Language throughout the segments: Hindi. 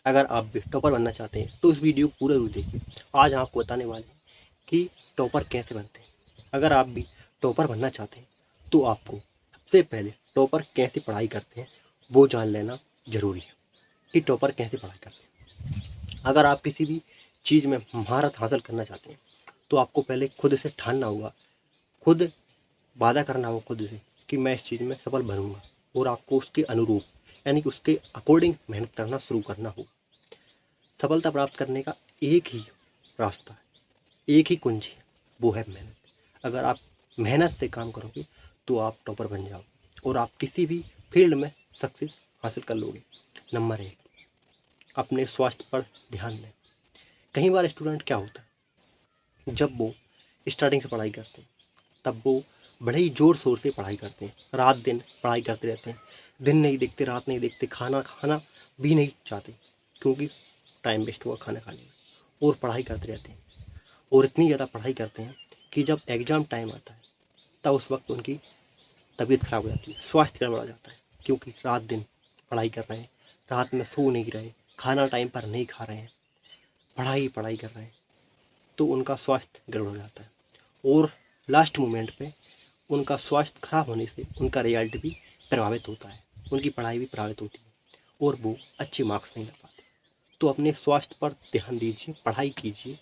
अगर आप भी टॉपर बनना चाहते हैं तो इस वीडियो को पूरा ज़रूर देखिए। आज हम आपको बताने वाले हैं कि टॉपर कैसे बनते हैं। अगर आप भी टॉपर बनना चाहते हैं तो आपको सबसे पहले टॉपर कैसे पढ़ाई करते हैं वो जान लेना ज़रूरी है कि टॉपर कैसे पढ़ाई करते हैं। अगर आप किसी भी चीज़ में महारत हासिल करना चाहते हैं तो आपको पहले खुद से ठानना होगा, खुद वादा करना होगा खुद से कि मैं इस चीज़ में सफल बनूंगा, और आपको उसके अनुरूप यानी कि उसके अकॉर्डिंग मेहनत करना शुरू करना होगा। सफलता प्राप्त करने का एक ही रास्ता है, एक ही कुंजी है, वो है मेहनत। अगर आप मेहनत से काम करोगे तो आप टॉपर बन जाओगे और आप किसी भी फील्ड में सक्सेस हासिल कर लोगे। नंबर 1, अपने स्वास्थ्य पर ध्यान दें। कई बार स्टूडेंट क्या होता है, जब वो स्टार्टिंग से पढ़ाई करते हैं तब वो बड़े ही ज़ोर शोर से पढ़ाई करते हैं, रात दिन पढ़ाई करते रहते हैं, दिन नहीं देखते, रात नहीं देखते, खाना खाना भी नहीं चाहते क्योंकि टाइम वेस्ट हुआ खाना खाने में, और पढ़ाई करते रहते हैं। और इतनी ज़्यादा पढ़ाई करते हैं कि जब एग्ज़ाम टाइम आता है तब उस वक्त उनकी तबीयत ख़राब हो जाती है, स्वास्थ्य गड़बड़ा जाता है, क्योंकि रात दिन पढ़ाई कर रहे हैं, रात में सो नहीं रहे, खाना टाइम पर नहीं खा रहे हैं, पढ़ाई पढ़ाई कर रहे हैं, तो उनका स्वास्थ्य गड़बड़ हो जाता है। और लास्ट मोमेंट पे उनका स्वास्थ्य खराब होने से उनका रिजल्ट भी प्रभावित होता है, उनकी पढ़ाई भी प्रभावित होती है और वो अच्छे मार्क्स नहीं ला पाते। तो अपने स्वास्थ्य पर ध्यान दीजिए, पढ़ाई कीजिए,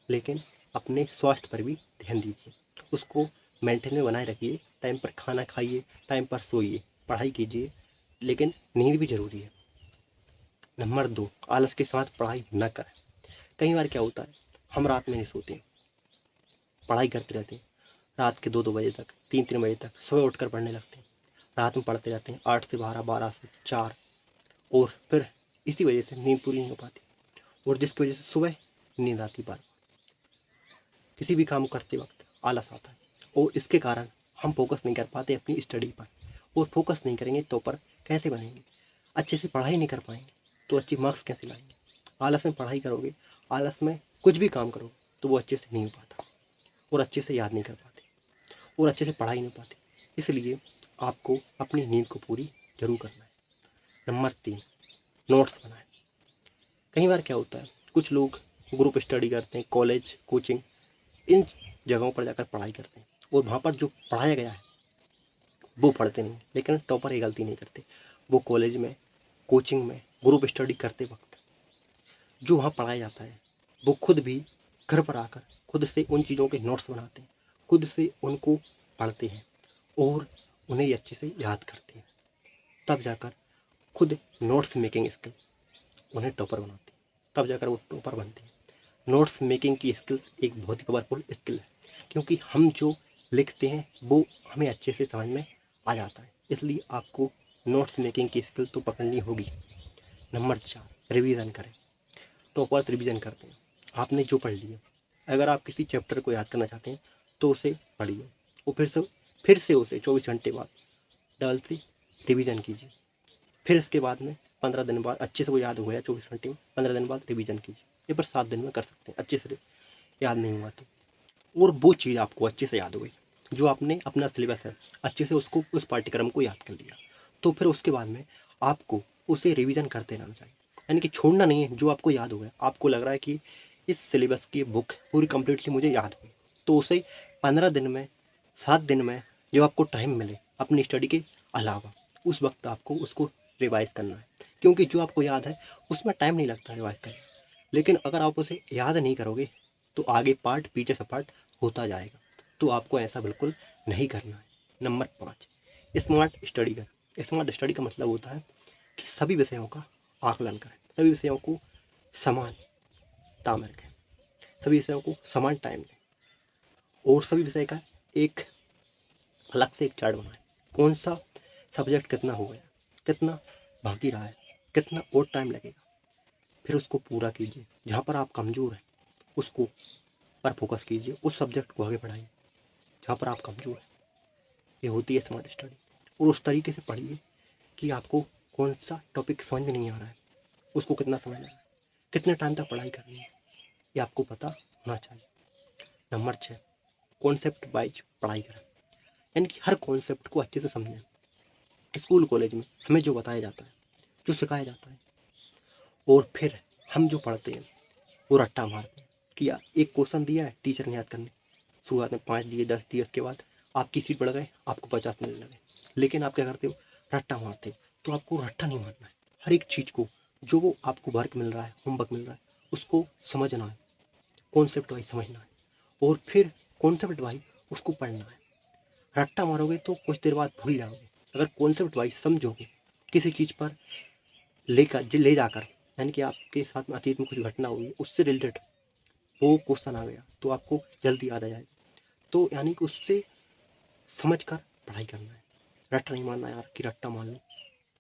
लेकिन अपने स्वास्थ्य पर भी ध्यान दीजिए, उसको मेंटेन में बनाए रखिए। टाइम पर खाना खाइए, टाइम पर सोइए, पढ़ाई कीजिए, लेकिन नींद भी ज़रूरी है। नंबर 2, आलस के साथ पढ़ाई न करें। कई बार क्या होता है, हम रात में नहीं सोते हैं, पढ़ाई करते रहते हैं, रात के 2-2 बजे तक, 3-3 बजे तक, सुबह उठकर पढ़ने लगते हैं, रात में पढ़ते रहते हैं 8 से 12, 12 से 4, और फिर इसी वजह से नींद पूरी नहीं हो पाती, और जिसकी वजह से सुबह नींद आती बार। किसी भी काम करते वक्त आलस आता है और इसके कारण हम फोकस नहीं कर पाते अपनी स्टडी पर, और फोकस नहीं करेंगे तो पर कैसे बनेंगे, अच्छे से पढ़ाई नहीं कर पाएंगे तो अच्छे मार्क्स कैसे लाएंगे। आलस में पढ़ाई करोगे, आलस में कुछ भी काम करोगे तो वो अच्छे से नहीं हो पाता, और अच्छे से याद नहीं कर पाते, और अच्छे से पढ़ाई नहीं पाते। इसलिए आपको अपनी नींद को पूरी जरूर करना है। नंबर 3, नोट्स बनाएं। कई बार क्या होता है, कुछ लोग ग्रुप स्टडी करते हैं, कॉलेज, कोचिंग, इन जगहों पर जाकर पढ़ाई करते हैं, और वहाँ पर जो पढ़ाया गया है वो पढ़ते नहीं, लेकिन टॉपर ये गलती नहीं करते। वो कॉलेज में, कोचिंग में, ग्रुप स्टडी करते वक्त जो वहाँ पढ़ाया जाता है वो खुद भी घर पर आकर खुद से उन चीज़ों के नोट्स बनाते हैं, खुद से उनको पढ़ते हैं और उन्हें अच्छे से याद करते हैं। तब जाकर खुद नोट्स मेकिंग स्किल उन्हें टॉपर बनाते हैं, तब जाकर वो टॉपर बनते हैं। नोट्स मेकिंग की स्किल्स एक बहुत ही पावरफुल स्किल है, क्योंकि हम जो लिखते हैं वो हमें अच्छे से समझ में आ जाता है, इसलिए आपको नोट्स मेकिंग की स्किल तो पकड़नी होगी। नंबर 4, रिवीजन करें। टॉपर्स रिवीजन करते हैं, आपने जो पढ़ लिया, अगर आप किसी चैप्टर को याद करना चाहते हैं तो उसे पढ़िए, और फिर से उसे 24 घंटे बाद डबल से रिवीजन कीजिए। फिर इसके बाद में 15 दिन बाद अच्छे से वो याद हो गया 24 घंटे में, 15 दिन बाद रिवीजन कीजिए। ये पर 7 दिन में कर सकते हैं, अच्छे से याद नहीं हुआ तो, और वो चीज़ आपको अच्छे से याद हो गई जो आपने अपना सिलेबस है अच्छे से उसको, उस पाठ्यक्रम को याद कर लिया, तो फिर उसके बाद में आपको उसे रिवीजन करते रहना चाहिए, यानी कि छोड़ना नहीं है। जो आपको याद हो गया, आपको लग रहा है कि इस सिलेबस की बुक पूरी कम्प्लीटली मुझे याद हुई, तो उसे 15 दिन में, 7 दिन में, जब आपको टाइम मिले अपनी स्टडी के अलावा, उस वक्त आपको उसको रिवाइज़ करना है, क्योंकि जो आपको याद है उसमें टाइम नहीं लगता रिवाइज़ करने। लेकिन अगर आप उसे याद नहीं करोगे तो आगे पार्ट पीछे से पार्ट होता जाएगा, तो आपको ऐसा बिल्कुल नहीं करना है। नंबर 5, स्मार्ट स्टडी करें। स्मार्ट स्टडी का मतलब होता है कि सभी विषयों का आकलन करें, सभी विषयों को समानता में रखें, सभी विषयों को समान टाइम दें, और सभी विषय का एक अलग से एक चार्ट बनाएं। कौन सा सब्जेक्ट कितना हो गया, कितना बाकी रहा है, कितना और टाइम लगेगा, फिर उसको पूरा कीजिए। जहाँ पर आप कमज़ोर हैं उसको पर फोकस कीजिए, उस सब्जेक्ट को आगे बढ़ाइए जहाँ पर आप कमज़ोर हैं। ये होती है स्मार्ट स्टडी, और उस तरीके से पढ़िए कि आपको कौन सा टॉपिक समझ में नहीं आ रहा है, उसको कितना समझ में आ रहा है, कितने टाइम तक पढ़ाई करनी है, ये आपको पता होना चाहिए। नंबर 6, कॉन्सेप्ट वाइज पढ़ाई करें, यानी कि हर कॉन्सेप्ट को अच्छे से समझें। स्कूल कॉलेज में हमें जो बताया जाता है, जो सिखाया जाता है, और फिर हम जो पढ़ते हैं वो रट्टा मारते हैं कि यार एक क्वेश्चन दिया है, टीचर ने याद करने, शुरुआत में 5 दिए, 10 दिए, उसके बाद आपकी सीट बढ़ गए, आपको 50 मिलने लगे, लेकिन आप क्या करते हो, रट्टा मारते हो। तो आपको रट्टा नहीं मारना है, हर एक चीज़ को, जो वो आपको वर्क मिल रहा है, होमवर्क मिल रहा है, उसको समझना है, कॉन्सेप्ट वाइज समझना है, और फिर कॉन्सेप्ट वाइज उसको पढ़ना है। रट्टा मारोगे तो कुछ देर बाद भूल जाओगे। अगर कॉन्सेप्ट वाइज समझोगे, किसी चीज़ पर ले जाकर, यानी कि आपके साथ में अतीत में कुछ घटना हुई, उससे रिलेटेड वो क्वेश्चन आ गया, तो आपको जल्दी याद आ जाएगा। तो यानी कि उससे समझ कर पढ़ाई करना है, रट्टा नहीं मारना यार कि रट्टा मार लो।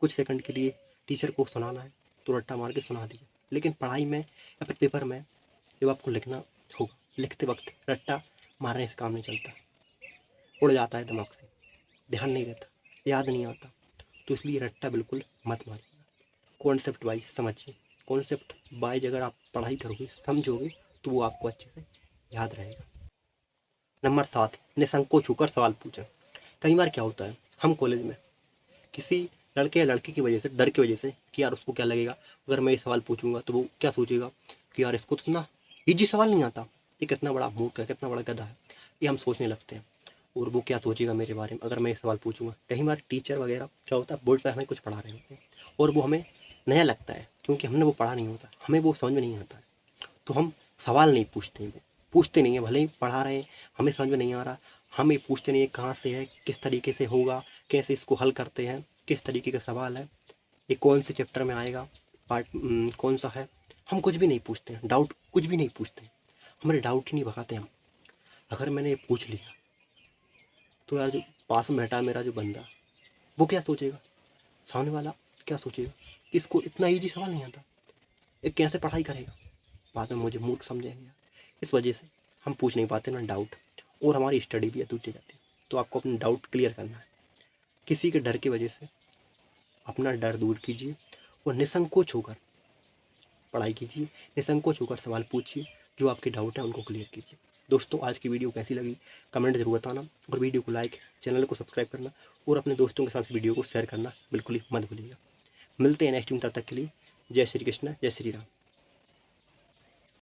कुछ सेकंड के लिए टीचर को सुनाना है तो रट्टा मार के सुना दिया, लेकिन पढ़ाई में या फिर पेपर में जब आपको लिखना होगा, लिखते वक्त रट्टा मारने से काम नहीं चलता, उड़ जाता है दिमाग से, ध्यान नहीं रहता, याद नहीं आता। तो इसलिए रट्टा बिल्कुल मत मारिएगा, कॉन्सेप्ट वाइज समझिए। कॉन्सेप्ट वाइज अगर आप पढ़ाई करोगे, समझोगे, तो वो आपको अच्छे से याद रहेगा। नंबर 7, निसंकोच होकर सवाल पूछें। कई बार क्या होता है, हम कॉलेज में किसी लड़के या लड़की की वजह से, डर की वजह से कि यार उसको क्या लगेगा अगर मैं ये सवाल पूछूंगा, तो वो क्या सोचेगा कि यार इसको तो इतना ईजी सवाल नहीं आता, ये कितना बड़ा मूर्ख है, कितना बड़ा गधा है, ये हम सोचने लगते हैं। और वो क्या सोचेगा मेरे बारे में अगर मैं ये सवाल पूछूंगा। कई बार टीचर वगैरह क्या होता है, बोर्ड पर हमें कुछ पढ़ा रहे होते हैं और वो हमें नया लगता है, क्योंकि हमने वो पढ़ा नहीं होता, हमें वो समझ में नहीं आता है, तो हम सवाल नहीं पूछते हैं, वो पूछते नहीं हैं, भले ही पढ़ा रहे हैं, हमें समझ में नहीं आ रहा, हम ये पूछते नहीं है कहाँ से है, किस तरीके से होगा, कैसे इसको हल करते हैं, किस तरीके का सवाल है, ये कौन से चैप्टर में आएगा, पार्ट कौन सा है, हम कुछ भी नहीं पूछते हैं, डाउट कुछ भी नहीं पूछते हैं, हमारे डाउट ही नहीं भगाते हम। अगर मैंने ये पूछ लिया तो यार जो पास में बैठा है मेरा जो बंदा, वो क्या सोचेगा, सामने वाला क्या सोचेगा, इसको इतना ईजी सवाल नहीं आता, ये कैसे पढ़ाई करेगा, बाद में मुझे मूर्ख समझेंगे यार। इस वजह से हम पूछ नहीं पाते ना डाउट, और हमारी स्टडी भी अधूरी जाती है। तो आपको अपने डाउट क्लियर करना है, किसी के डर की वजह से अपना डर दूर कीजिए और निसंकोच होकर पढ़ाई कीजिए, निसंकोच होकर सवाल पूछिए, जो आपके डाउट है उनको क्लियर कीजिए। दोस्तों, आज की वीडियो कैसी लगी कमेंट जरूर बताना, और वीडियो को लाइक, चैनल को सब्सक्राइब करना और अपने दोस्तों के साथ इस वीडियो को शेयर करना बिल्कुल ही मत भूलिएगा। मिलते हैं नेक्स्ट टाइम, तब तक के लिए जय श्री कृष्ण, जय श्री राम।